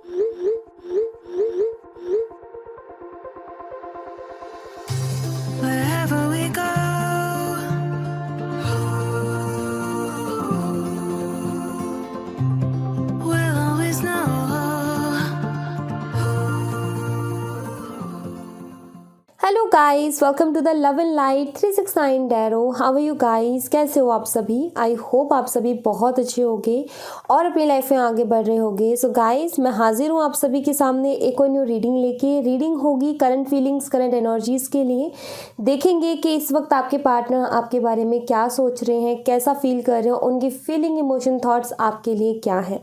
Wherever we go, we'll always know. Hello guys, welcome to the love and light 369 tarot. How are you guys? कैसे हो आप सभी? I hope आप सभी बहुत अच्छे होंगे और अपनी लाइफ में आगे बढ़ रहे होंगे। सो गाइस, मैं हाजिर हूँ आप सभी के सामने एक और न्यू रीडिंग लेके। रीडिंग होगी करंट फीलिंग्स, करंट एनर्जीज के लिए। देखेंगे कि इस वक्त आपके पार्टनर आपके बारे में क्या सोच रहे हैं, कैसा फील कर रहे हो, उनकी फीलिंग, इमोशन, थॉट्स आपके लिए क्या है।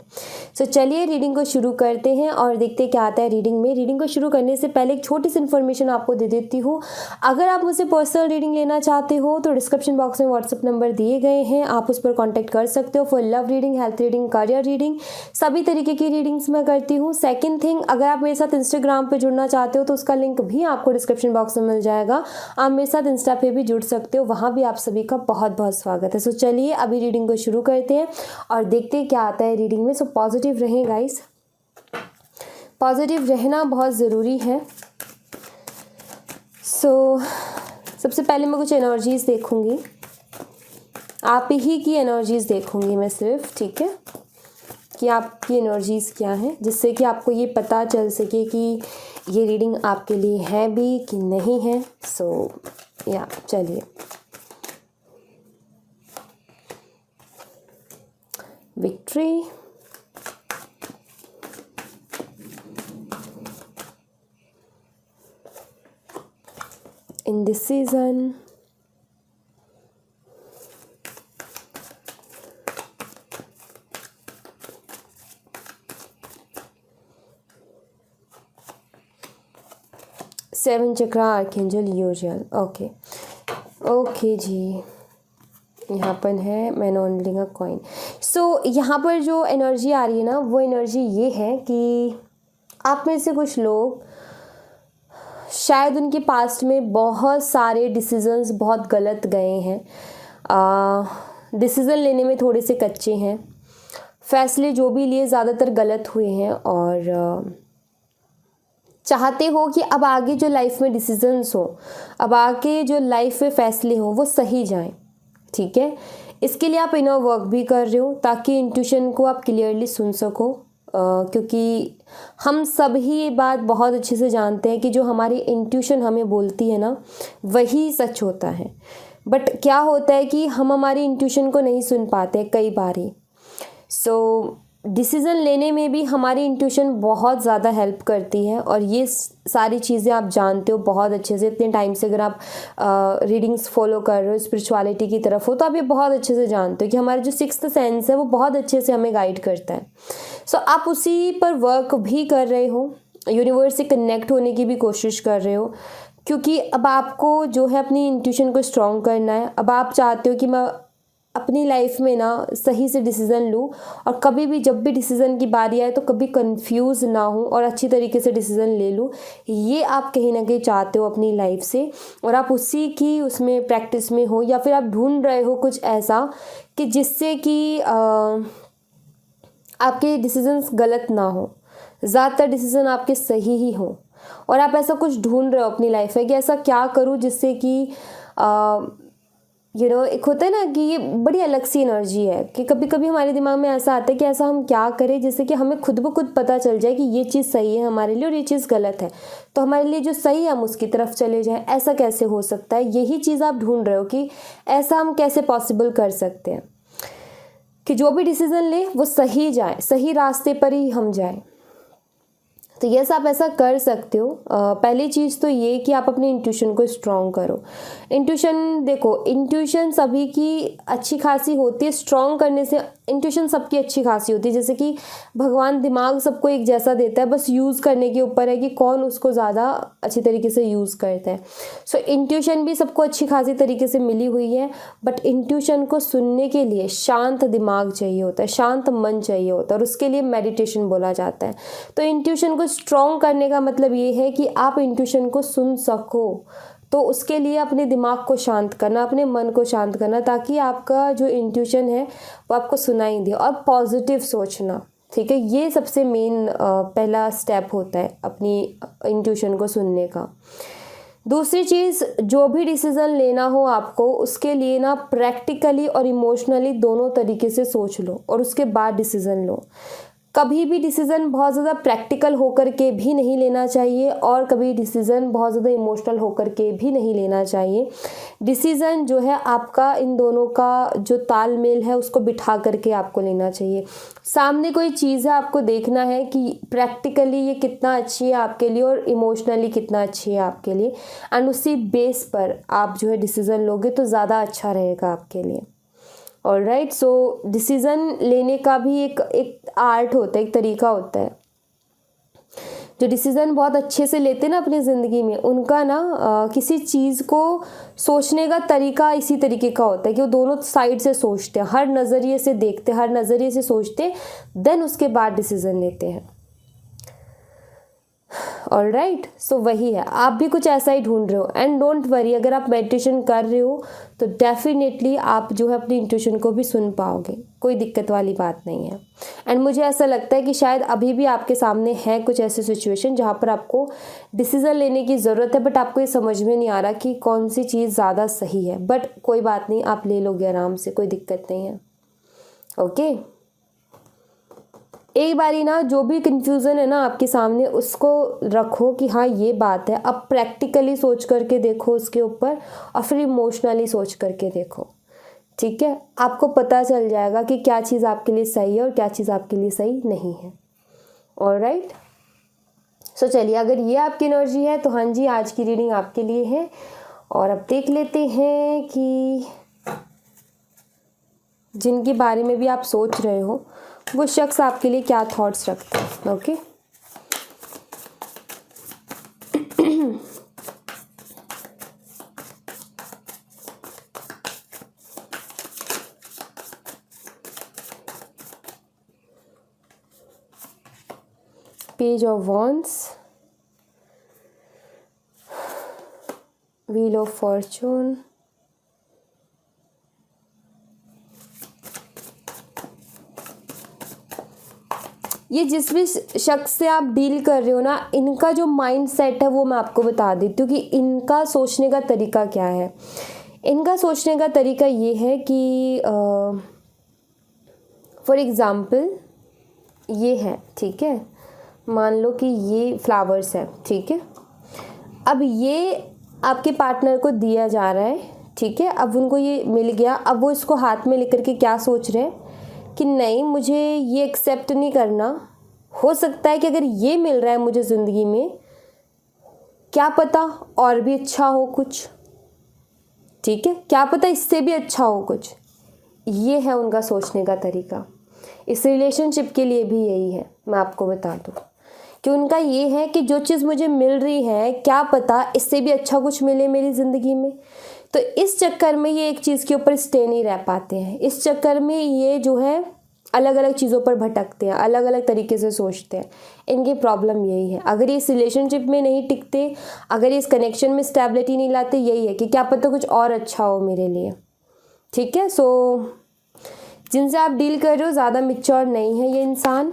सो चलिए रीडिंग को शुरू करते हैं और देखते क्या आता है रीडिंग में। रीडिंग को शुरू करने से पहले एक छोटी सी इन्फॉर्मेशन आपको दे देती हूँ। अगर आप मुझसे पर्सनल रीडिंग लेना चाहते हो तो डिस्क्रिप्शन बॉक्स में व्हाट्सएप नंबर दिए गए हैं, आप उस पर कांटेक्ट कर सकते हो for love reading, health reading, career reading, सभी तरीके की रीडिंग्स मैं करती हूँ। सेकंड थिंग, अगर आप मेरे साथ इंस्टाग्राम पे जुड़ना चाहते हो तो उसका लिंक भी आपको डिस्क्रिप्शन बॉक्स में मिल जाएगा। आप मेरे साथ इंस्टा पे भी जुड़ सकते हो, वहाँ भी आप सभी का बहुत बहुत स्वागत है। सो चलिए अभी रीडिंग को शुरू करते हैं और देखते हैं क्या आता है रीडिंग में। सो पॉजिटिव रहें गाइस, पॉजिटिव रहना बहुत ज़रूरी है। सबसे पहले मैं कुछ एनर्जीज़ देखूंगी, आप ही की एनर्जीज़ देखूंगी मैं सिर्फ, ठीक है, कि आपकी एनर्जीज़ क्या हैं, जिससे कि आपको ये पता चल सके कि ये रीडिंग आपके लिए है भी कि नहीं है। या चलिए, विक्ट्री, indecision, सेवन चक्रा, आर्कएंजल यूजुअल। ओके जी, यहाँ पर है मैन ओनलिंग अ कॉइन। सो यहाँ पर जो एनर्जी आ रही है ना, वो एनर्जी ये है कि आप में से कुछ लोग शायद उनके पास्ट में बहुत सारे डिसीजंस बहुत गलत गए हैं, डिसीज़न लेने में थोड़े से कच्चे हैं, फैसले जो भी लिए ज़्यादातर गलत हुए हैं और चाहते हो कि अब आगे जो लाइफ में डिसीजंस हो, अब आगे जो लाइफ में फ़ैसले हो वो सही जाएं, ठीक है। इसके लिए आप इनर वर्क भी कर रहे हो ताकि इंट्यूशन को आप क्लियरली सुन सको, क्योंकि हम सब ही ये बात बहुत अच्छे से जानते हैं कि जो हमारी इंट्यूशन हमें बोलती है ना, वही सच होता है। बट क्या होता है कि हम हमारी इंट्यूशन को नहीं सुन पाते कई बार ही। डिसीज़न लेने में भी हमारी इंट्यूशन बहुत ज़्यादा हेल्प करती है और ये सारी चीज़ें आप जानते हो बहुत अच्छे से। इतने टाइम से अगर आप रीडिंग्स फॉलो कर रहे हो, स्पिरिचुअलिटी की तरफ हो, तो आप ये बहुत अच्छे से जानते हो कि हमारे जो सिक्स्थ सेंस है वो बहुत अच्छे से हमें गाइड करता है। आप उसी पर वर्क भी कर रहे हो, यूनिवर्स से कनेक्ट होने की भी कोशिश कर रहे हो, क्योंकि अब आपको जो है अपनी इंट्यूशन को स्ट्रॉन्ग करना है। अब आप चाहते हो कि मैं अपनी लाइफ में ना सही से डिसीज़न लूँ और कभी भी जब भी डिसीज़न की बारी आए तो कभी कंफ्यूज ना हो और अच्छी तरीके से डिसीज़न ले लूँ। ये आप कहीं ना कहीं चाहते हो अपनी लाइफ से और आप उसी की उसमें प्रैक्टिस में हो, या फिर आप ढूंढ रहे हो कुछ ऐसा कि जिससे कि आपके डिसीजंस गलत ना हो, ज़्यादातर डिसीज़न आपके सही ही हो। और आप ऐसा कुछ ढूंढ रहे हो अपनी लाइफ में कि ऐसा क्या करूँ जिससे कि एक होता है ना कि ये बड़ी अलग सी एनर्जी है कि कभी कभी हमारे दिमाग में ऐसा आता है कि ऐसा हम क्या करें जिससे कि हमें खुद ब खुद पता चल जाए कि ये चीज़ सही है हमारे लिए और ये चीज़ गलत है, तो हमारे लिए जो सही है हम उसकी तरफ चले जाएं। ऐसा कैसे हो सकता है, यही चीज़ आप ढूंढ रहे हो कि ऐसा हम कैसे पॉसिबल कर सकते हैं कि जो भी डिसीज़न ले वो सही जाए, सही रास्ते पर ही हम जाएं। तो यस, आप ऐसा कर सकते हो। पहली चीज़ तो ये कि आप अपनी इंट्यूशन को स्ट्रॉन्ग करो। इंट्यूशन देखो, इंट्यूशन सभी की अच्छी खासी होती है, स्ट्रॉन्ग करने से इंट्यूशन सबकी अच्छी खासी होती है। जैसे कि भगवान दिमाग सबको एक जैसा देता है, बस यूज़ करने के ऊपर है कि कौन उसको ज़्यादा अच्छी तरीके से यूज़ करता है। इंट्यूशन भी सबको अच्छी खासी तरीके से मिली हुई है, बट इंट्यूशन को सुनने के लिए शांत दिमाग चाहिए होता है, शांत मन चाहिए होता है, और उसके लिए मेडिटेशन बोला जाता है। तो इंट्यूशन को स्ट्रॉन्ग करने का मतलब ये है कि आप इंट्यूशन को सुन सको, तो उसके लिए अपने दिमाग को शांत करना, अपने मन को शांत करना, ताकि आपका जो इंट्यूशन है वो आपको सुनाई दे। और पॉजिटिव सोचना, ठीक है, ये सबसे मेन पहला स्टेप होता है अपनी इंट्यूशन को सुनने का। दूसरी चीज़, जो भी डिसीज़न लेना हो आपको, उसके लिए ना प्रैक्टिकली और इमोशनली दोनों तरीके से सोच लो और उसके बाद डिसीज़न लो। कभी भी डिसीज़न बहुत ज़्यादा प्रैक्टिकल होकर के भी नहीं लेना चाहिए और कभी डिसीज़न बहुत ज़्यादा इमोशनल होकर के भी नहीं लेना चाहिए। डिसीज़न जो है आपका इन दोनों का जो तालमेल है उसको बिठा करके आपको लेना चाहिए। सामने कोई चीज़ है, आपको देखना है कि प्रैक्टिकली ये कितना अच्छी है आपके लिए और इमोशनली कितना अच्छी है आपके लिए, एंड उसी बेस पर आप जो है डिसीज़न लोगे तो ज़्यादा अच्छा रहेगा आपके लिए। ऑलराइट, सो डिसीज़न लेने का भी एक आर्ट होता है, एक तरीका होता है। जो डिसीज़न बहुत अच्छे से लेते हैं ना अपनी ज़िंदगी में, उनका ना किसी चीज़ को सोचने का तरीका इसी तरीके का होता है कि वो दोनों साइड से सोचते हैं, हर नज़रिए से देखते हैं, हर नज़रिए से सोचते हैं, देन उसके बाद डिसीज़न लेते हैं। ऑलराइट, सो वही है, आप भी कुछ ऐसा ही ढूंढ रहे हो। एंड डोंट वरी, अगर आप मेडिटेशन कर रहे हो तो डेफिनेटली आप जो है अपनी इंट्यूशन को भी सुन पाओगे, कोई दिक्कत वाली बात नहीं है। एंड मुझे ऐसा लगता है कि शायद अभी भी आपके सामने है कुछ ऐसी सिचुएशन जहाँ पर आपको डिसीज़न लेने की ज़रूरत है, बट आपको ये समझ में नहीं आ रहा कि कौन सी चीज़ ज़्यादा सही है। बट कोई बात नहीं, आप ले लोगे आराम से, कोई दिक्कत नहीं है। ओके, एक बारी ना जो भी कन्फ्यूज़न है ना आपके सामने, उसको रखो कि हाँ ये बात है। अब प्रैक्टिकली सोच करके देखो उसके ऊपर और फिर इमोशनली सोच करके देखो, ठीक है। आपको पता चल जाएगा कि क्या चीज़ आपके लिए सही है और क्या चीज़ आपके लिए सही नहीं है। ऑलराइट, सो चलिए, अगर ये आपकी एनर्जी है तो हाँ जी, आज की रीडिंग आपके लिए है। और अब देख लेते हैं कि जिनके बारे में भी आप सोच रहे हो वो शख्स आपके लिए क्या थॉट्स रखते हैं। Okay, page of wands, wheel of Fortune, ये जिस भी शख्स से आप डील कर रहे हो ना, इनका जो माइंड सेट है वो मैं आपको बता देती हूँ कि इनका सोचने का तरीका क्या है। इनका सोचने का तरीका ये है कि फॉर एग्ज़ाम्पल ये है, ठीक है, मान लो कि ये फ्लावर्स है, ठीक है। अब ये आपके पार्टनर को दिया जा रहा है, ठीक है। अब उनको ये मिल गया, अब वो इसको हाथ में लेकर के क्या सोच रहे हैं कि नहीं, मुझे ये एक्सेप्ट नहीं करना। हो सकता है कि अगर ये मिल रहा है मुझे ज़िंदगी में, क्या पता और भी अच्छा हो कुछ, ठीक है, क्या पता इससे भी अच्छा हो कुछ। ये है उनका सोचने का तरीका। इस रिलेशनशिप के लिए भी यही है, मैं आपको बता दूँ कि उनका ये है कि जो चीज़ मुझे मिल रही है, क्या पता इससे भी अच्छा कुछ मिले मेरी ज़िंदगी में। तो इस चक्कर में ये एक चीज़ के ऊपर स्टे नहीं रह पाते हैं। इस चक्कर में ये जो है अलग अलग चीज़ों पर भटकते हैं, अलग अलग तरीके से सोचते हैं। इनकी प्रॉब्लम यही है। अगर ये इस रिलेशनशिप में नहीं टिकते, अगर ये इस कनेक्शन में स्टेबिलिटी नहीं लाते, यही है कि क्या पता कुछ और अच्छा हो मेरे लिए, ठीक है। सो जिनसे आप डील कर रहे हो ज़्यादा मैच्योर नहीं है ये इंसान,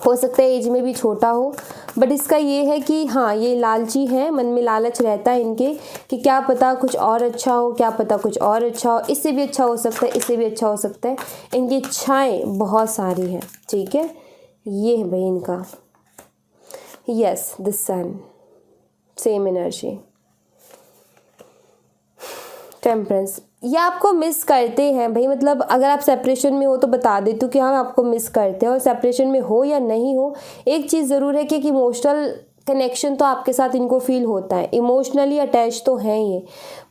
हो सकता है एज में भी छोटा हो, बट इसका ये है कि हाँ ये लालची है, मन में लालच रहता है इनके कि क्या पता कुछ और अच्छा हो, क्या पता कुछ और अच्छा हो, इससे भी अच्छा हो सकता है, इससे भी अच्छा हो सकता है। इनकी इच्छाएं बहुत सारी हैं, ठीक है। ये है भाई इनका, yes the sun, same energy, temperance. ये आपको मिस करते हैं भाई, मतलब अगर आप सेपरेशन में हो तो बता देती हूँ कि हाँ आपको मिस करते हैं। और सेपरेशन में हो या नहीं हो, एक चीज़ ज़रूर है कि एक इमोशनल कनेक्शन तो आपके साथ इनको फील होता है, इमोशनली अटैच तो हैं ये।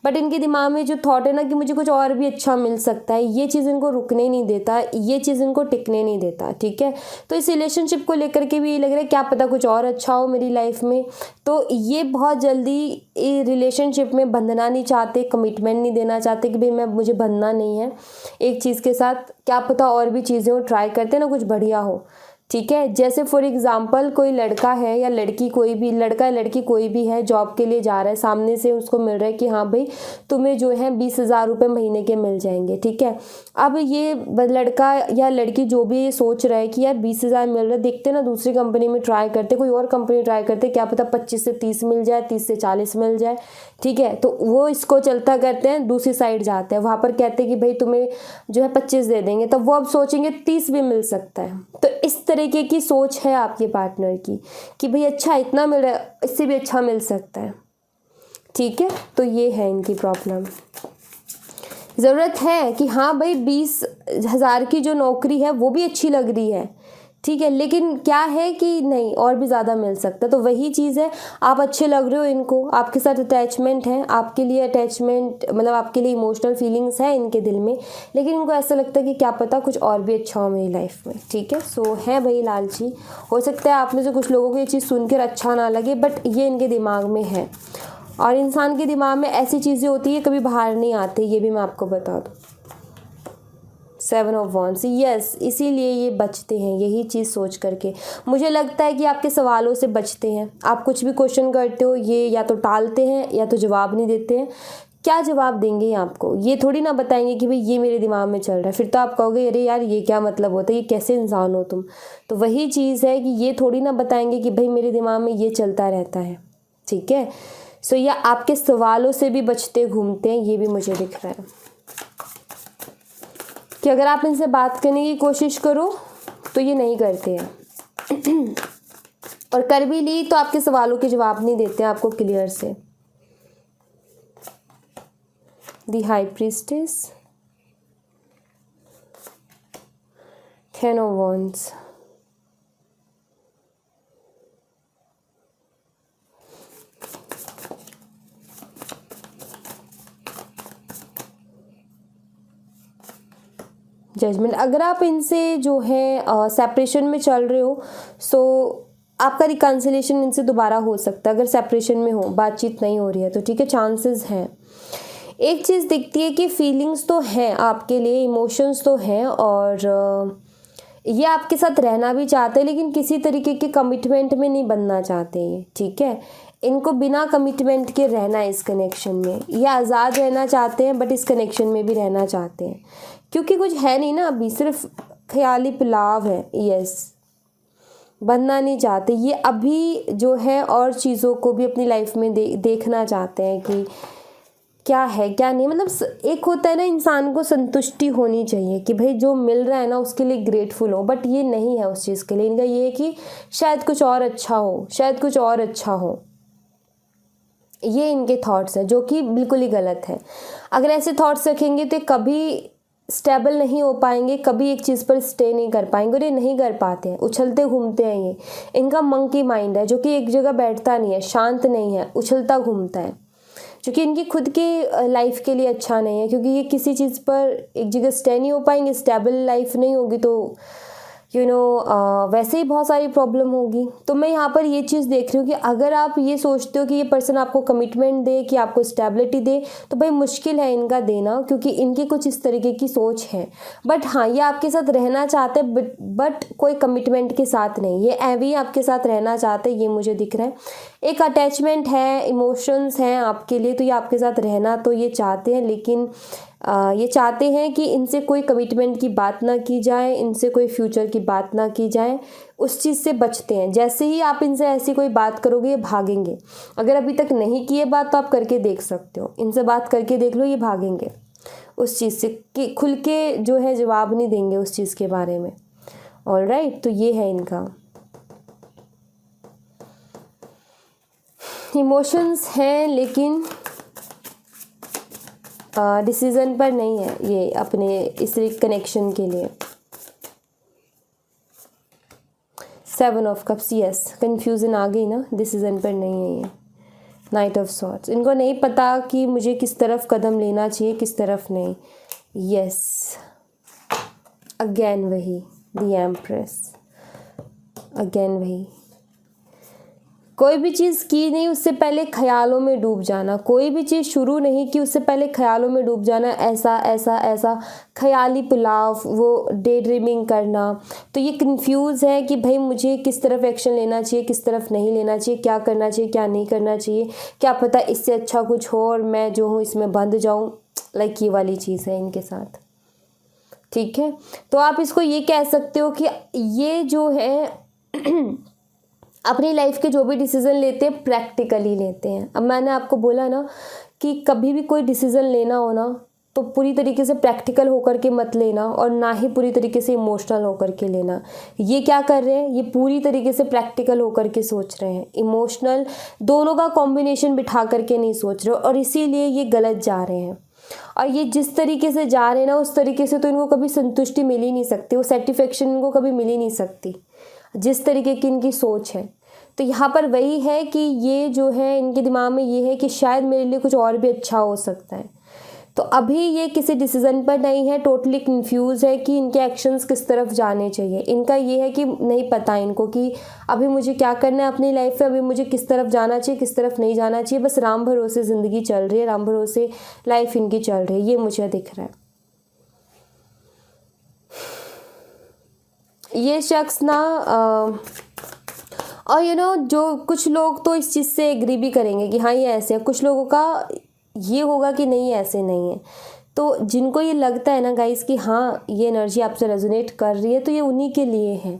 बट इनके दिमाग में जो थॉट है ना कि मुझे कुछ और भी अच्छा मिल सकता है, ये चीज़ इनको रुकने नहीं देता, ये चीज़ इनको टिकने नहीं देता, ठीक है। तो इस रिलेशनशिप को लेकर के भी ये लग रहा है क्या पता कुछ और अच्छा हो मेरी लाइफ में। तो ये बहुत जल्दी रिलेशनशिप में बंधना नहीं चाहते, कमिटमेंट नहीं देना चाहते कि भाई मुझे बंधना नहीं है एक चीज़ के साथ, क्या पता और भी चीज़ें हो, ट्राई करते ना कुछ बढ़िया हो। ठीक है। जैसे फॉर एग्जांपल कोई लड़का है या लड़की, कोई भी लड़का या लड़की कोई भी है, जॉब के लिए जा रहा है, सामने से उसको मिल रहा है कि हाँ भाई तुम्हें जो है 20,000 रुपये महीने के मिल जाएंगे, ठीक है। अब ये लड़का या लड़की जो भी ये सोच रहा है कि यार 20,000 मिल रहा है, देखते ना दूसरी कंपनी में ट्राई करते, कोई और कंपनी ट्राई करते, क्या पता 25 से 30 मिल जाए, 30 से 40 मिल जाए, ठीक है। तो वो इसको चलता करते हैं, दूसरी साइड जाते हैं, वहाँ पर कहते हैं कि भाई तुम्हें जो है 25 दे देंगे, तब वो अब सोचेंगे 30 भी मिल सकता है। तो इस तरीके की सोच है आपके पार्टनर की कि भाई अच्छा इतना मिल रहा है, इससे भी अच्छा मिल सकता है, ठीक है। तो ये है इनकी प्रॉब्लम। ज़रूरत है कि हाँ भाई 20,000 की जो नौकरी है वो भी अच्छी लग रही है, ठीक है, लेकिन क्या है कि नहीं और भी ज़्यादा मिल सकता है। तो वही चीज़ है, आप अच्छे लग रहे हो इनको, आपके साथ अटैचमेंट है, आपके लिए अटैचमेंट मतलब आपके लिए इमोशनल फीलिंग्स है इनके दिल में, लेकिन इनको ऐसा लगता है कि क्या पता कुछ और भी अच्छा हो मेरी लाइफ में, ठीक है। सो है भाई लालची। हो सकता है आप में से कुछ लोगों को ये चीज़ सुनकर अच्छा ना लगे, बट ये इनके दिमाग में है, और इंसान के दिमाग में ऐसी चीज़ें होती है कभी बाहर नहीं आती, ये भी मैं आपको बता दूँ। 7 ऑफ वॉन्ड्स, यस, इसीलिए ये बचते हैं यही चीज़ सोच करके। मुझे लगता है कि आपके सवालों से बचते हैं। आप कुछ भी क्वेश्चन करते हो ये या तो टालते हैं या तो जवाब नहीं देते हैं। क्या जवाब देंगे आपको? ये थोड़ी ना बताएंगे कि भाई ये मेरे दिमाग में चल रहा है, फिर तो आप कहोगे अरे यार ये क्या मतलब होता है, ये कैसे इंसान हो तुम। तो वही चीज़ है कि ये थोड़ी ना बताएंगे कि भाई मेरे दिमाग में ये चलता रहता है, ठीक है। सो ये आपके सवालों से भी बचते घूमते हैं, ये भी मुझे दिख रहा है कि अगर आप इनसे बात करने की कोशिश करो तो ये नहीं करते हैं और कर भी ली तो आपके सवालों के जवाब नहीं देते हैं आपको क्लियर से। The high priestess, 10 of wands, judgement. अगर आप इनसे जो है सेपरेशन में चल रहे हो, सो आपका रिकन्सिलेशन इनसे दोबारा हो सकता है। अगर सेपरेशन में हो, बातचीत नहीं हो रही है तो, ठीक है, चांसेस हैं। एक चीज़ दिखती है कि फीलिंग्स तो हैं आपके लिए, इमोशंस तो हैं, और ये आपके साथ रहना भी चाहते हैं, लेकिन किसी तरीके के कमिटमेंट में नहीं बनना चाहते ये, ठीक है। इनको बिना कमिटमेंट के रहना है इस कनेक्शन में। ये आज़ाद रहना चाहते हैं बट इस कनेक्शन में भी रहना चाहते हैं, क्योंकि कुछ है नहीं ना अभी, सिर्फ ख्याली पुलाव है। यस, बनना नहीं चाहते ये अभी जो है, और चीज़ों को भी अपनी लाइफ में देखना चाहते हैं कि क्या है क्या नहीं। मतलब एक होता है ना, इंसान को संतुष्टि होनी चाहिए कि भाई जो मिल रहा है ना उसके लिए ग्रेटफुल हो, बट ये नहीं है उस चीज़ के लिए। इनका ये है कि शायद कुछ और अच्छा हो, शायद कुछ और अच्छा हो। ये इनके थॉट्स हैं जो कि बिल्कुल ही गलत है। अगर ऐसे थॉट्स रखेंगे तो कभी स्टेबल नहीं हो पाएंगे, कभी एक चीज़ पर स्टे नहीं कर पाएंगे, और ये नहीं कर पाते हैं, उछलते घूमते हैं। ये इनका मंकी माइंड है जो कि एक जगह बैठता नहीं है, शांत नहीं है, उछलता घूमता है, जो कि इनकी खुद की लाइफ के लिए अच्छा नहीं है, क्योंकि ये किसी चीज़ पर एक जगह स्टे नहीं हो पाएंगे। स्टेबल लाइफ नहीं होगी तो वैसे ही बहुत सारी प्रॉब्लम होगी। तो मैं यहाँ पर ये चीज़ देख रही हूँ कि अगर आप ये सोचते हो कि ये पर्सन आपको कमिटमेंट दे, कि आपको स्टेबिलिटी दे, तो भाई मुश्किल है इनका देना, क्योंकि इनकी कुछ इस तरीके की सोच है। बट हाँ, ये आपके साथ रहना चाहते हैं, बट कोई कमिटमेंट के साथ नहीं। ये ऐवी आपके साथ रहना चाहते हैं, ये मुझे दिख रहा है। एक अटैचमेंट है, इमोशंस हैं आपके लिए, तो ये आपके साथ रहना तो ये चाहते हैं, लेकिन ये चाहते हैं कि इनसे कोई कमिटमेंट की बात ना की जाए, इनसे कोई फ्यूचर की बात ना की जाए, उस चीज़ से बचते हैं। जैसे ही आप इनसे ऐसी कोई बात करोगे ये भागेंगे। अगर अभी तक नहीं की है बात तो आप करके देख सकते हो, इनसे बात करके देख लो, ये भागेंगे उस चीज़ से, कि खुल के जो है जवाब नहीं देंगे उस चीज़ के बारे में। ऑलराइट, तो ये है इनका। इमोशंस हैं लेकिन डिसीज़न पर नहीं है ये अपने इस कनेक्शन के लिए। 7 ऑफ कप्स, यस, कन्फ्यूज़न आ गई ना, डिसीज़न पर नहीं है ये। नाइट ऑफ सॉर्ड्स, इनको नहीं पता कि मुझे किस तरफ कदम लेना चाहिए, किस तरफ नहीं। यस, अगेन वही, द एम्प्रेस, अगेन वही। कोई भी चीज़ की नहीं उससे पहले ख्यालों में डूब जाना, कोई भी चीज़ शुरू नहीं की उससे पहले ख्यालों में डूब जाना, ऐसा ऐसा ऐसा ख्याली पुलाव, वो डे ड्रीमिंग करना। तो ये कंफ्यूज है कि भाई मुझे किस तरफ एक्शन लेना चाहिए, किस तरफ नहीं लेना चाहिए, क्या करना चाहिए, क्या नहीं करना चाहिए, क्या पता इससे अच्छा कुछ हो और मैं जो हूँ इसमें बंध जाऊँ। लाइक ये वाली चीज़ है इनके साथ, ठीक है। तो आप इसको ये कह सकते हो कि ये जो है अपनी लाइफ के जो भी डिसीज़न लेते हैं प्रैक्टिकली लेते हैं। अब मैंने आपको बोला ना कि कभी भी कोई डिसीज़न लेना हो ना तो पूरी तरीके से प्रैक्टिकल होकर के मत लेना और ना ही पूरी तरीके से इमोशनल होकर के लेना। ये क्या कर रहे हैं, ये पूरी तरीके से प्रैक्टिकल होकर के सोच रहे हैं, इमोशनल दोनों का कॉम्बिनेशन बिठा करके नहीं सोच रहे और इसीलिए ये गलत जा रहे हैं। और ये जिस तरीके से जा रहे हैं ना उस तरीके से तो इनको कभी संतुष्टि मिल ही नहीं सकती, वो सेटिस्फेक्शन इनको कभी मिल ही नहीं सकती जिस तरीके की इनकी सोच है। तो यहाँ पर वही है कि ये जो है इनके दिमाग में ये है कि शायद मेरे लिए कुछ और भी अच्छा हो सकता है। तो अभी ये किसी डिसीज़न पर नहीं है, टोटली कंफ्यूज है कि इनके एक्शंस किस तरफ जाने चाहिए। इनका ये है कि नहीं पता इनको कि अभी मुझे क्या करना है अपनी लाइफ में, अभी मुझे किस तरफ जाना चाहिए, किस तरफ नहीं जाना चाहिए। बस राम भरोसे ज़िंदगी चल रही है, राम भरोसे लाइफ इनकी चल रही है, ये मुझे दिख रहा है। ये शख्स ना और जो कुछ लोग तो इस चीज़ से एग्री भी करेंगे कि हाँ ये ऐसे है, कुछ लोगों का ये होगा कि नहीं ऐसे नहीं है। तो जिनको ये लगता है ना गाइस कि हाँ ये एनर्जी आपसे रेजोनेट कर रही है तो ये उन्हीं के लिए है।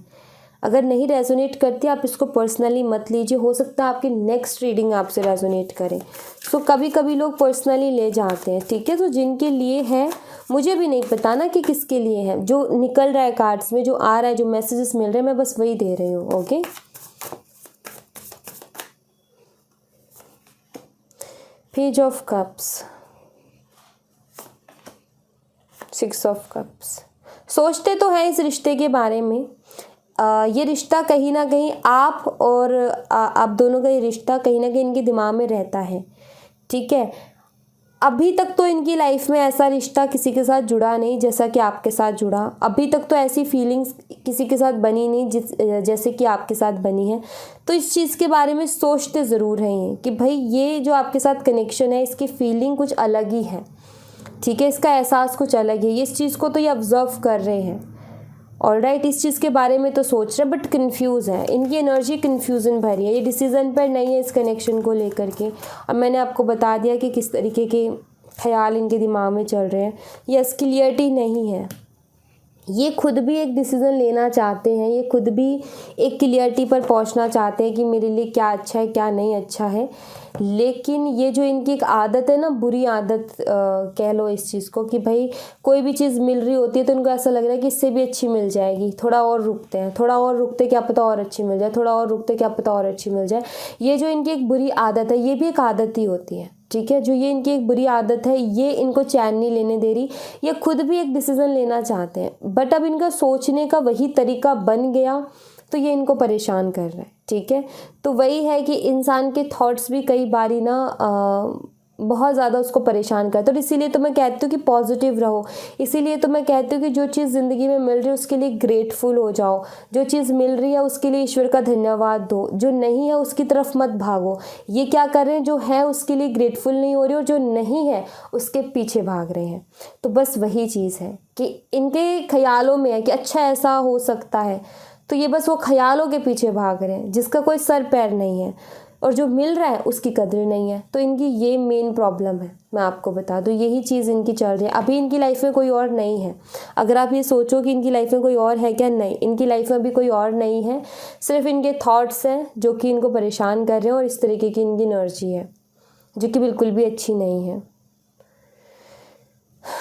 अगर नहीं रेजोनेट करती आप इसको पर्सनली मत लीजिए, हो सकता है आपकी नेक्स्ट रीडिंग आपसे रेजोनेट करे। सो कभी कभी लोग पर्सनली ले जाते हैं, ठीक है। तो जिनके लिए है मुझे भी नहीं पता ना कि किसके लिए है, जो निकल रहा है कार्ड्स में, जो आ रहा है, जो मैसेजेस मिल रहे हैं, मैं बस वही दे रही हूँ। Okay, page of cups, 6 of cups. सोचते तो हैं इस रिश्ते के बारे में। ये रिश्ता कहीं ना कहीं आप और आप दोनों का ये रिश्ता कहीं ना कहीं इनके दिमाग में रहता है, ठीक है। अभी तक तो इनकी लाइफ में ऐसा रिश्ता किसी के साथ जुड़ा नहीं जैसा कि आपके साथ जुड़ा। अभी तक तो ऐसी फीलिंग्स किसी के साथ बनी नहीं जैसे कि आपके साथ बनी है। तो इस चीज़ के बारे में सोचते ज़रूर हैं कि भाई ये जो आपके साथ कनेक्शन है इसकी फीलिंग कुछ अलग ही है, ठीक है। इसका एहसास कुछ अलग है, ये इस चीज़ को तो ये ऑब्जर्व कर रहे हैं। ऑलराइट, इस चीज़ के बारे में तो सोच रहे बट कंफ्यूज है, इनकी एनर्जी कंफ्यूजन भरी है, ये डिसीज़न पर नहीं है इस कनेक्शन को लेकर के। और मैंने आपको बता दिया कि किस तरीके के ख्याल इनके दिमाग में चल रहे हैं। यस, क्लियरिटी नहीं है, ये खुद भी एक डिसीज़न लेना चाहते हैं, ये खुद भी एक क्लियरिटी पर पहुंचना चाहते हैं कि मेरे लिए क्या अच्छा है क्या नहीं अच्छा है। लेकिन ये जो इनकी एक आदत है ना, बुरी आदत कह लो इस चीज़ को, कि भाई कोई भी चीज़ मिल रही होती है तो इनको ऐसा लग रहा है कि इससे भी अच्छी मिल जाएगी, थोड़ा और रुकते हैं, थोड़ा और रुकते क्या पता और अच्छी मिल जाए, थोड़ा और रुकते क्या पता और अच्छी मिल जाए। ये जो इनकी एक बुरी आदत है, ये भी एक आदत ही होती है, ठीक है। जो ये इनकी एक बुरी आदत है ये इनको चैन नहीं लेने दे रही। ये खुद भी एक डिसीज़न लेना चाहते हैं बट अब इनका सोचने का वही तरीका बन गया तो ये इनको परेशान कर रहा है, ठीक है। तो वही है कि इंसान के थॉट्स भी कई बारी ना बहुत ज़्यादा उसको परेशान करते हैं। तो इसीलिए तो मैं कहती हूँ कि पॉजिटिव रहो, इसीलिए तो मैं कहती हूँ कि जो चीज़ ज़िंदगी में मिल रही है उसके लिए ग्रेटफुल हो जाओ, जो चीज़ मिल रही है उसके लिए ईश्वर का धन्यवाद दो, जो नहीं है उसकी तरफ मत भागो। ये क्या कर रहे हैं, जो है उसके लिए ग्रेटफुल नहीं हो रहे और जो नहीं है उसके पीछे भाग रहे हैं। तो बस वही चीज़ है कि इनके ख्यालों में है कि अच्छा ऐसा हो सकता है, तो ये बस वो ख्यालों के पीछे भाग रहे हैं जिसका कोई सर पैर नहीं है और जो मिल रहा है उसकी कदर नहीं है। तो इनकी ये मेन प्रॉब्लम है, मैं आपको बता दूँ यही चीज़ इनकी चल रही है। अभी इनकी लाइफ में कोई और नहीं है। अगर आप ये सोचो कि इनकी लाइफ में कोई और है क्या, नहीं, इनकी लाइफ में अभी कोई और नहीं है, सिर्फ इनके थॉट्स हैं जो कि इनको परेशान कर रहे हैं और इस तरीके की इनकी एनर्जी है जो कि बिल्कुल भी अच्छी नहीं है।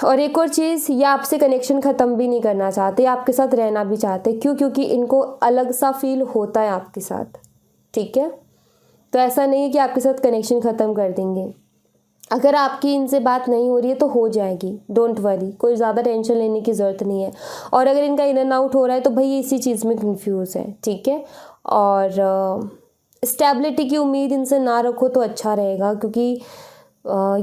और एक और चीज़, ये आपसे कनेक्शन ख़त्म भी नहीं करना चाहते, आपके साथ रहना भी चाहते। क्यों? क्योंकि इनको अलग सा फील होता है आपके साथ, ठीक है। तो ऐसा नहीं है कि आपके साथ कनेक्शन ख़त्म कर देंगे। अगर आपकी इनसे बात नहीं हो रही है तो हो जाएगी, डोंट वरी, कोई ज़्यादा टेंशन लेने की ज़रूरत नहीं है। और अगर इनका इन एंड आउट हो रहा है तो भाई ये इसी चीज़ में कंफ्यूज है, ठीक है। और स्टेबिलिटी की उम्मीद इनसे ना रखो तो अच्छा रहेगा, क्योंकि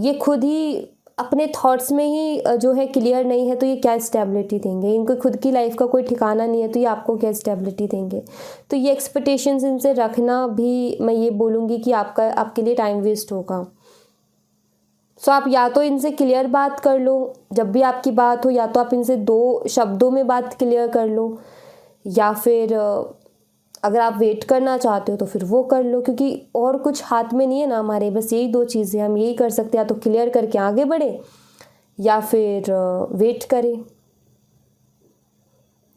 ये खुद ही अपने थॉट्स में ही जो है क्लियर नहीं है तो ये क्या स्टेबिलिटी देंगे। इनको खुद की लाइफ का कोई ठिकाना नहीं है तो ये आपको क्या स्टेबिलिटी देंगे। तो ये एक्सपेक्टेशंस इनसे रखना भी मैं ये बोलूँगी कि आपके लिए टाइम वेस्ट होगा। सो आप या तो इनसे क्लियर बात कर लो, जब भी आपकी बात हो या तो आप इनसे 2 शब्दों में बात क्लियर कर लो, या फिर अगर आप वेट करना चाहते हो तो फिर वो कर लो, क्योंकि और कुछ हाथ में नहीं है ना हमारे, बस यही 2 चीज़ें हम यही कर सकते हैं, या तो क्लियर करके आगे बढ़े या फिर वेट करें।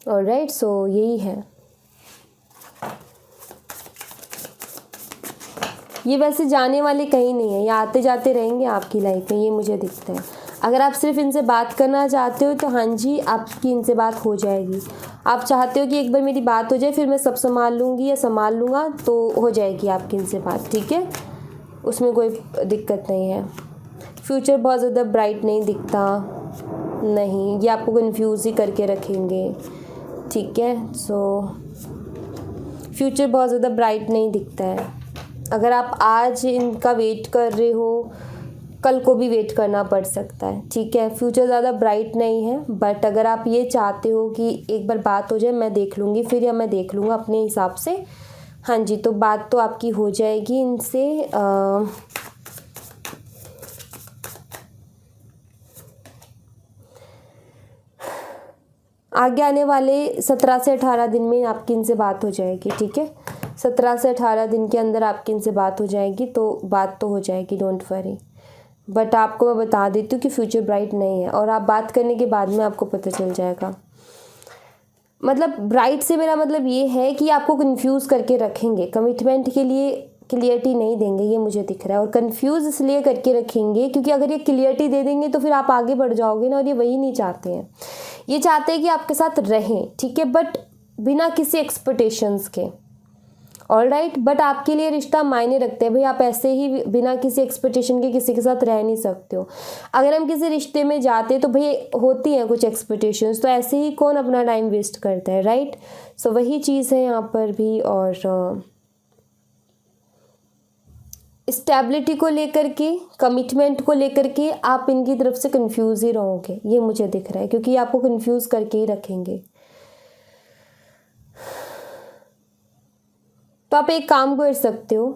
ऑलराइट, सो यही है। ये वैसे जाने वाले कहीं नहीं है, ये आते जाते रहेंगे आपकी लाइफ में, ये मुझे दिखता है। अगर आप सिर्फ इनसे बात करना चाहते हो तो हाँ जी, आपकी इनसे बात हो जाएगी। आप चाहते हो कि एक बार मेरी बात हो जाए फिर मैं सब संभाल लूँगी या संभाल लूँगा, तो हो जाएगी आपकी इनसे बात, ठीक है, उसमें कोई दिक्कत नहीं है। फ्यूचर बहुत ज़्यादा ब्राइट नहीं दिखता, नहीं, ये आपको कन्फ्यूज़ ही करके रखेंगे, ठीक है। सो फ्यूचर बहुत ज़्यादा ब्राइट नहीं दिखता है। अगर आप आज इनका वेट कर रहे हो, कल को भी वेट करना पड़ सकता है, ठीक है। फ्यूचर ज़्यादा ब्राइट नहीं है, बट अगर आप ये चाहते हो कि एक बार बात हो जाए, मैं देख लूँगी फिर, या मैं देख लूँगा अपने हिसाब से, हाँ जी, तो बात तो आपकी हो जाएगी इनसे। आगे आने वाले 17 से 18 दिन में आपकी इनसे बात हो जाएगी, ठीक है। 17 से 18 दिन के अंदर आपकी इनसे बात हो जाएगी, तो बात तो हो जाएगी, डोंट वरी। बट आपको मैं बता देती हूँ कि फ्यूचर ब्राइट नहीं है, और आप बात करने के बाद में आपको पता चल जाएगा। मतलब ब्राइट से मेरा मतलब ये है कि आपको कंफ्यूज करके रखेंगे, कमिटमेंट के लिए क्लियरिटी नहीं देंगे, ये मुझे दिख रहा है। और कंफ्यूज इसलिए करके रखेंगे क्योंकि अगर ये क्लियरिटी दे देंगे तो फिर आप आगे बढ़ जाओगे ना, और ये वही नहीं चाहते हैं। ये चाहते हैं कि आपके साथ रहें, ठीक है, बट बिना किसी एक्सपेक्टेशंस के। ऑलराइट, बट आपके लिए रिश्ता मायने रखते हैं भाई, आप ऐसे ही बिना किसी एक्सपेक्टेशन के किसी के साथ रह नहीं सकते हो। अगर हम किसी रिश्ते में जाते हैं तो भाई होती हैं कुछ एक्सपेक्टेशंस, तो ऐसे ही कौन अपना टाइम वेस्ट करता है, राइट। सो वही चीज़ है यहाँ पर भी। और स्टेबिलिटी को लेकर के, कमिटमेंट को लेकर के आप इनकी तरफ से कंफ्यूज ही रहोगे, ये मुझे दिख रहा है, क्योंकि ये आपको कंफ्यूज करके ही रखेंगे। तो आप एक काम कर सकते हो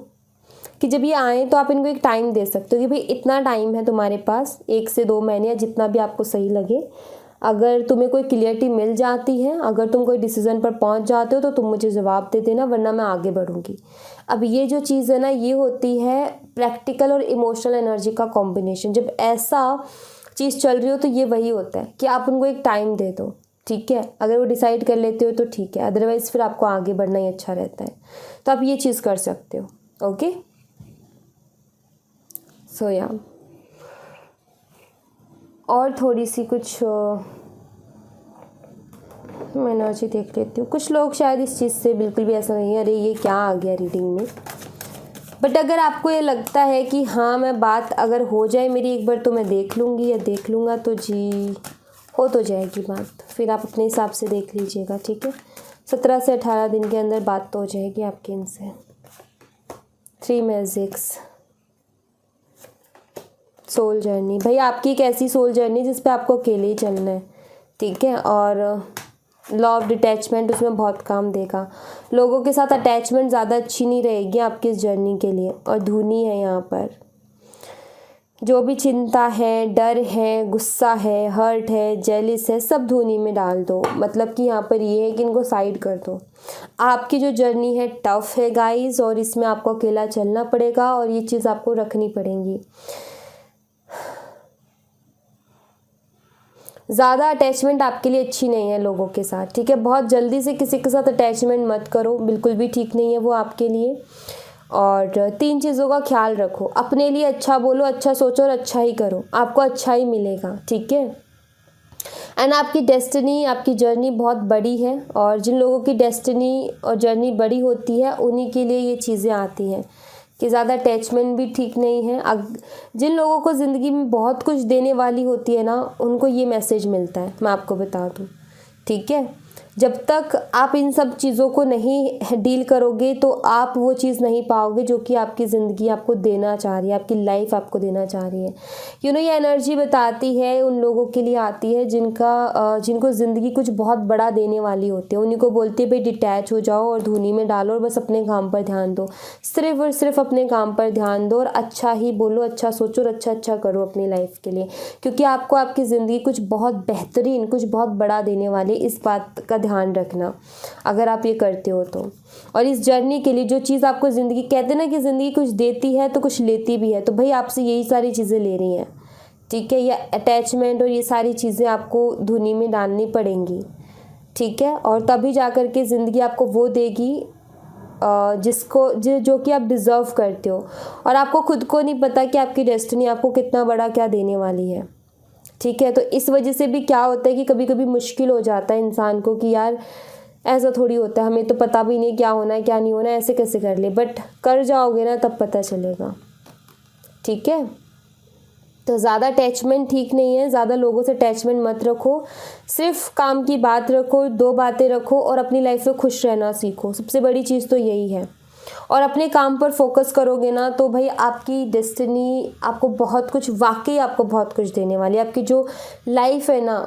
कि जब ये आए तो आप इनको एक टाइम दे सकते हो कि भाई इतना टाइम है तुम्हारे पास, 1 से 2 महीने या जितना भी आपको सही लगे। अगर तुम्हें कोई क्लियरिटी मिल जाती है, अगर तुम कोई डिसीजन पर पहुंच जाते हो तो तुम मुझे जवाब दे देना, वरना मैं आगे बढ़ूंगी। अब ये जो चीज़ है ना, ये होती है प्रैक्टिकल और इमोशनल एनर्जी का कॉम्बिनेशन। जब ऐसा चीज़ चल रही हो तो ये वही होता है कि आप उनको एक टाइम दे दो, ठीक है। अगर वो डिसाइड कर लेते हो तो ठीक है, अदरवाइज़ फिर आपको आगे बढ़ना ही अच्छा रहता है। तो आप ये चीज़ कर सकते हो, ओके। सो या और थोड़ी सी कुछ मैं एनर्जी देख लेती हूँ। कुछ लोग शायद इस चीज़ से बिल्कुल भी ऐसा नहीं है, अरे ये क्या आ गया रीडिंग में। बट अगर आपको ये लगता है कि हाँ, मैं बात अगर हो जाए मेरी एक बार तो मैं देख लूँगी या देख लूँगा, तो जी हो तो जाएगी बात, फिर आप अपने हिसाब से देख लीजिएगा, ठीक है। 17 से 18 दिन के अंदर बात तो हो जाएगी आपकी इनसे। 3 मैजिक्स, सोल जर्नी, भाई आपकी एक ऐसी सोल जर्नी जिस पे आपको अकेले ही चलना है, ठीक है। और लॉ ऑफ डिटैचमेंट उसमें बहुत काम देगा। लोगों के साथ अटैचमेंट ज़्यादा अच्छी नहीं रहेगी आपकी इस जर्नी के लिए। और धुनी है यहाँ पर, जो भी चिंता है, डर है, गुस्सा है, हर्ट है, जेलिस है, सब धुनी में डाल दो। मतलब कि यहाँ पर ये है कि इनको साइड कर दो। आपकी जो जर्नी है टफ है गाइस, और इसमें आपको अकेला चलना पड़ेगा, और ये चीज़ आपको रखनी पड़ेगी। ज़्यादा अटैचमेंट आपके लिए अच्छी नहीं है लोगों के साथ, ठीक है। बहुत जल्दी से किसी के साथ अटैचमेंट मत करो, बिल्कुल भी ठीक नहीं है वो आपके लिए। और 3 चीज़ों का ख्याल रखो, अपने लिए अच्छा बोलो, अच्छा सोचो और अच्छा ही करो, आपको अच्छा ही मिलेगा, ठीक है। एंड आपकी डेस्टिनी, आपकी जर्नी बहुत बड़ी है, और जिन लोगों की डेस्टिनी और जर्नी बड़ी होती है उन्हीं के लिए ये चीज़ें आती हैं कि ज़्यादा अटैचमेंट भी ठीक नहीं है। जिन लोगों को ज़िंदगी में बहुत कुछ देने वाली होती है ना, उनको ये मैसेज मिलता है, मैं आपको बता दूँ, ठीक है। जब तक आप इन सब चीज़ों को नहीं डील करोगे तो आप वो चीज़ नहीं पाओगे जो कि आपकी ज़िंदगी आपको देना चाह रही है, आपकी लाइफ आपको देना चाह रही है। ये एनर्जी बताती है, उन लोगों के लिए आती है जिनको ज़िंदगी कुछ बहुत बड़ा देने वाली होती है। उन्हीं को बोलती है भाई डिटैच हो जाओ और धुनी में डालो और बस अपने काम पर ध्यान दो, सिर्फ और सिर्फ अपने काम पर ध्यान दो और अच्छा ही बोलो, अच्छा सोचो और अच्छा करो अपनी लाइफ के लिए, क्योंकि आपको आपकी ज़िंदगी कुछ बहुत बेहतरीन, कुछ बहुत बड़ा देने वाली। इस बात का ध्यान रखना अगर आप ये करते हो तो। और इस जर्नी के लिए जो चीज़ आपको ज़िंदगी, कहते हैं ना कि ज़िंदगी कुछ देती है तो कुछ लेती भी है, तो भाई आपसे यही सारी चीज़ें ले रही हैं, ठीक है। ये अटैचमेंट और ये सारी चीज़ें आपको धुनी में डालनी पड़ेंगी, ठीक है। और तभी जा कर के ज़िंदगी आपको वो देगी जो कि आप डिज़र्व करते हो। और आपको खुद को नहीं पता कि आपकी डेस्टिनी आपको कितना बड़ा क्या देने वाली है, ठीक है। तो इस वजह से भी क्या होता है कि कभी कभी मुश्किल हो जाता है इंसान को कि यार ऐसा थोड़ी होता है, हमें तो पता भी नहीं क्या होना है क्या नहीं होना है, ऐसे कैसे कर ले, बट कर जाओगे ना तब पता चलेगा, ठीक है। तो ज़्यादा अटैचमेंट ठीक नहीं है, ज़्यादा लोगों से अटैचमेंट मत रखो, सिर्फ काम की बात रखो, 2 बातें रखो और अपनी लाइफ में खुश रहना सीखो। सबसे बड़ी चीज़ तो यही है। और अपने काम पर फोकस करोगे ना तो भाई आपकी डेस्टिनी आपको बहुत कुछ, वाकई आपको बहुत कुछ देने वाली है। आपकी जो लाइफ है ना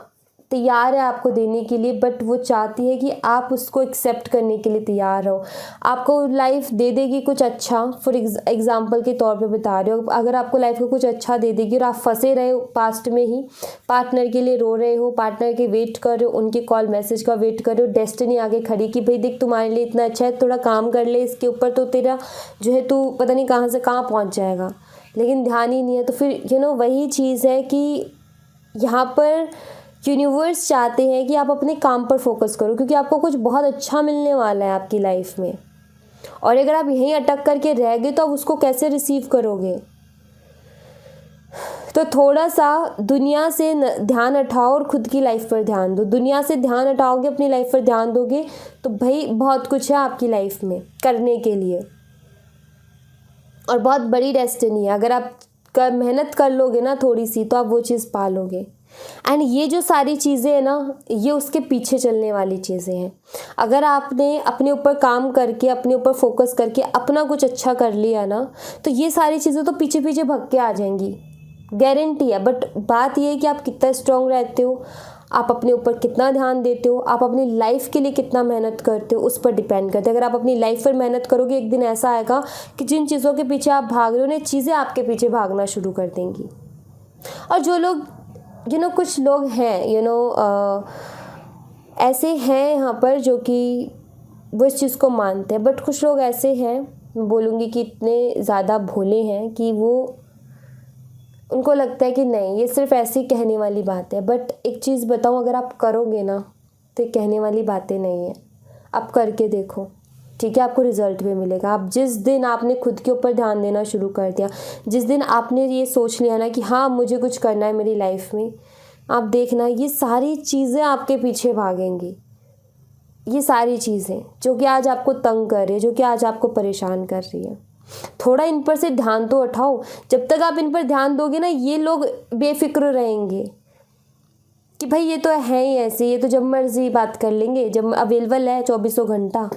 तैयार है आपको देने के लिए, बट वो चाहती है कि आप उसको एक्सेप्ट करने के लिए तैयार हो। आपको लाइफ दे देगी कुछ अच्छा, फॉर एग्जांपल के तौर पे बता रहे हो, अगर आपको लाइफ को कुछ अच्छा दे देगी और आप फंसे रहे हो पास्ट में ही, पार्टनर के लिए रो रहे हो, पार्टनर के वेट कर रहे हो, उनके कॉल मैसेज का वेट कर रहे हो, डेस्टिनी आगे खड़ी कि भाई देख तुम्हारे लिए इतना अच्छा है, थोड़ा काम कर ले इसके ऊपर, तो तेरा जो है तू पता नहीं कहाँ से कहाँ पहुँच जाएगा, लेकिन ध्यान ही नहीं है। तो फिर वही चीज़ है कि यहाँ पर यूनिवर्स चाहते हैं कि आप अपने काम पर फोकस करो, क्योंकि आपको कुछ बहुत अच्छा मिलने वाला है आपकी लाइफ में। और अगर आप यहीं अटक करके रह गए तो आप उसको कैसे रिसीव करोगे। तो थोड़ा सा दुनिया से ध्यान हटाओ और खुद की लाइफ पर ध्यान दो। दुनिया से ध्यान हटाओगे, अपनी लाइफ पर ध्यान दोगे तो भाई बहुत कुछ है आपकी लाइफ में करने के लिए और बहुत बड़ी डेस्टिनी है। अगर आप मेहनत कर लोगे ना थोड़ी सी तो आप वो चीज़ पा लोगे। एंड ये जो सारी चीज़ें हैं ना, ये उसके पीछे चलने वाली चीज़ें हैं। अगर आपने अपने ऊपर काम करके, अपने ऊपर फोकस करके अपना कुछ अच्छा कर लिया ना, तो ये सारी चीज़ें तो पीछे पीछे भग के आ जाएंगी, गारंटी है। बट बात ये है कि आप कितना स्ट्रांग रहते हो, आप अपने ऊपर कितना ध्यान देते हो, आप अपनी लाइफ के लिए कितना मेहनत करते हो, उस पर डिपेंड करते हैं। अगर आप अपनी लाइफ पर मेहनत करोगे, एक दिन ऐसा आएगा कि जिन चीज़ों के पीछे आप भाग रहे हो ना, चीज़ें आपके पीछे भागना शुरू कर देंगी। और जो लोग कुछ लोग हैं ऐसे हैं यहाँ पर जो कि वो इस चीज़ को मानते हैं, बट कुछ लोग ऐसे हैं, मैं बोलूँगी कि इतने ज़्यादा भोले हैं कि उनको लगता है कि नहीं ये सिर्फ ऐसी कहने वाली बात है। बट एक चीज़ बताऊँ, अगर आप करोगे ना तो कहने वाली बातें नहीं है, आप करके देखो, ठीक है। आपको रिजल्ट भी मिलेगा। आप जिस दिन आपने खुद के ऊपर ध्यान देना शुरू कर दिया, जिस दिन आपने ये सोच लिया ना कि हाँ मुझे कुछ करना है मेरी लाइफ में, आप देखना ये सारी चीज़ें आपके पीछे भागेंगी। ये सारी चीज़ें जो कि आज आपको तंग कर रही है, जो कि आज आपको परेशान कर रही है, थोड़ा इन पर से ध्यान तो उठाओ। जब तक आप इन पर ध्यान दोगे ना, ये लोग बेफिक्र रहेंगे कि भाई ये तो है ही ऐसे, ये तो जब मर्जी बात कर लेंगे, जब अवेलेबल है 24 घंटा।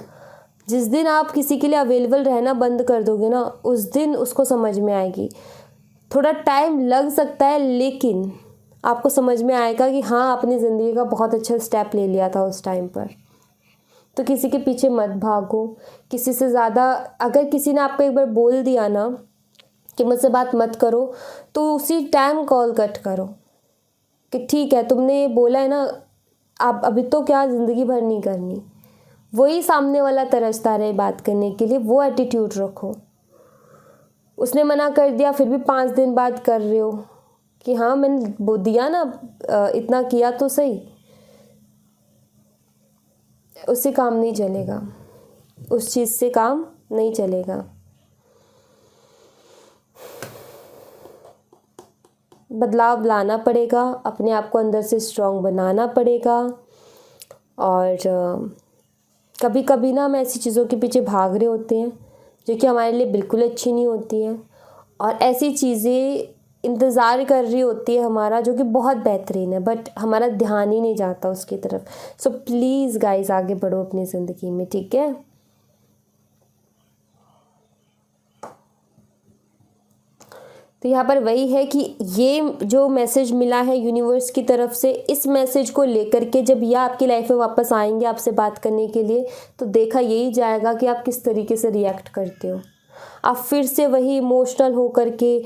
जिस दिन आप किसी के लिए अवेलेबल रहना बंद कर दोगे ना, उस दिन उसको समझ में आएगी। थोड़ा टाइम लग सकता है, लेकिन आपको समझ में आएगा कि हाँ अपनी ज़िंदगी का बहुत अच्छा स्टेप ले लिया था उस टाइम पर। तो किसी के पीछे मत भागो, किसी से ज़्यादा, अगर किसी ने आपको एक बार बोल दिया ना कि मुझसे बात मत करो, तो उसी टाइम कॉल कट करो कि ठीक है तुमने ये बोला है ना, आप अभी तो क्या ज़िंदगी भर नहीं करनी। वही सामने वाला तरसता रहे बात करने के लिए, वो एटीट्यूड रखो। उसने मना कर दिया फिर भी 5 दिन बाद कर रहे हो कि हाँ मैंने वो दिया ना, इतना किया तो सही, उससे काम नहीं चलेगा, उस चीज़ से काम नहीं चलेगा। बदलाव लाना पड़ेगा, अपने आप को अंदर से स्ट्रांग बनाना पड़ेगा। और कभी कभी ना हम ऐसी चीज़ों के पीछे भाग रहे होते हैं जो कि हमारे लिए बिल्कुल अच्छी नहीं होती हैं, और ऐसी चीज़ें इंतज़ार कर रही होती है हमारा, जो कि बहुत बेहतरीन है, बट हमारा ध्यान ही नहीं जाता उसकी तरफ। सो प्लीज़ गाइस आगे बढ़ो अपनी ज़िंदगी में, ठीक है। तो यहाँ पर वही है कि ये जो मैसेज मिला है यूनिवर्स की तरफ से, इस मैसेज को लेकर के जब ये आपकी लाइफ में वापस आएंगे आपसे बात करने के लिए, तो देखा यही जाएगा कि आप किस तरीके से रिएक्ट करते हो। आप फिर से वही इमोशनल हो करके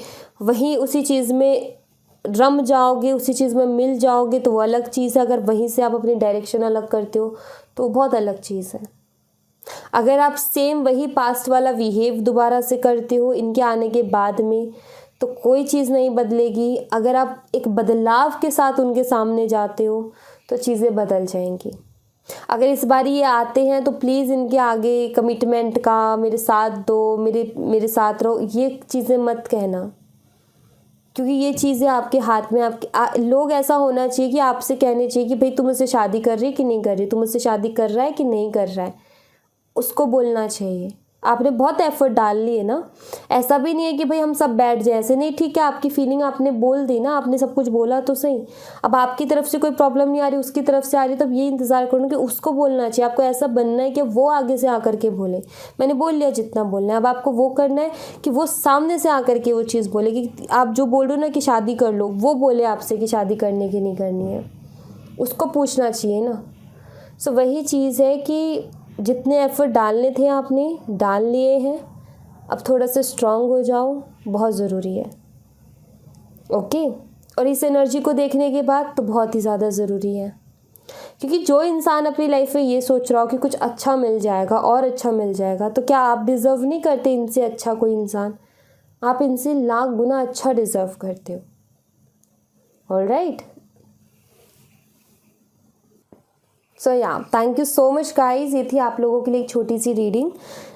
वही उसी चीज़ में रम जाओगे, उसी चीज़ में मिल जाओगे, तो वो अलग चीज़ है। अगर वहीं से आप अपनी डायरेक्शन अलग करते हो तो वो बहुत अलग चीज़ है। अगर आप सेम वही पास्ट वाला बिहेव दोबारा से करते हो इनके आने के बाद में, तो कोई चीज़ नहीं बदलेगी। अगर आप एक बदलाव के साथ उनके सामने जाते हो तो चीज़ें बदल जाएंगी। अगर इस बार ये आते हैं तो प्लीज़ इनके आगे कमिटमेंट का मेरे साथ दो, मेरे साथ रहो, ये चीज़ें मत कहना, क्योंकि ये चीज़ें आपके हाथ में। आपके लोग ऐसा होना चाहिए कि आपसे कहने चाहिए कि भाई तुम मुझसे शादी कर रही कि नहीं कर रही, तुम मुझसे शादी कर रहा है कि नहीं कर रहा है, उसको बोलना चाहिए। आपने बहुत एफर्ट डाल लिए ना, ऐसा भी नहीं है कि भाई हम सब बैठ जाए, ऐसे नहीं। ठीक है, आपकी फीलिंग आपने बोल दी ना, आपने सब कुछ बोला तो सही। अब आपकी तरफ से कोई प्रॉब्लम नहीं आ रही, उसकी तरफ से आ रही, तब ये इंतज़ार करूँ कि उसको बोलना चाहिए। आपको ऐसा बनना है कि वो आगे से आकर के बोले, मैंने बोल लिया जितना बोलना है। अब आपको वो करना है कि वो सामने से आकर के वो चीज़ बोले, कि आप जो बोल रहे हो ना कि शादी कर लो, वो बोले आपसे कि शादी करने की नहीं करनी है, उसको पूछना चाहिए ना। सो वही चीज़ है कि जितने एफर्ट डालने थे आपने डाल लिए हैं, अब थोड़ा सा स्ट्रांग हो जाओ, बहुत ज़रूरी है। ओके, और इस एनर्जी को देखने के बाद तो बहुत ही ज़्यादा ज़रूरी है, क्योंकि जो इंसान अपनी लाइफ में ये सोच रहा हो कि कुछ अच्छा मिल जाएगा और अच्छा मिल जाएगा, तो क्या आप डिज़र्व नहीं करते इनसे अच्छा कोई इंसान? आप इनसे लाख गुना अच्छा डिज़र्व करते हो। ऑलराइट, सो या thank you so much guys. ये थी आप लोगों के लिए एक छोटी सी रीडिंग।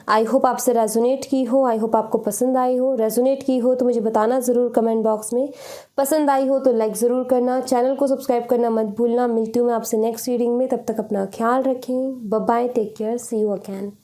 आई होप आपसे रेजोनेट की हो, आई होप आपको पसंद आई हो। रेजोनेट की हो तो मुझे बताना ज़रूर कमेंट बॉक्स में। पसंद आई हो तो लाइक ज़रूर करना, चैनल को सब्सक्राइब करना मत भूलना। मिलती हूँ मैं आपसे नेक्स्ट रीडिंग में, तब तक अपना ख्याल रखें। Bye bye, take care, see you again.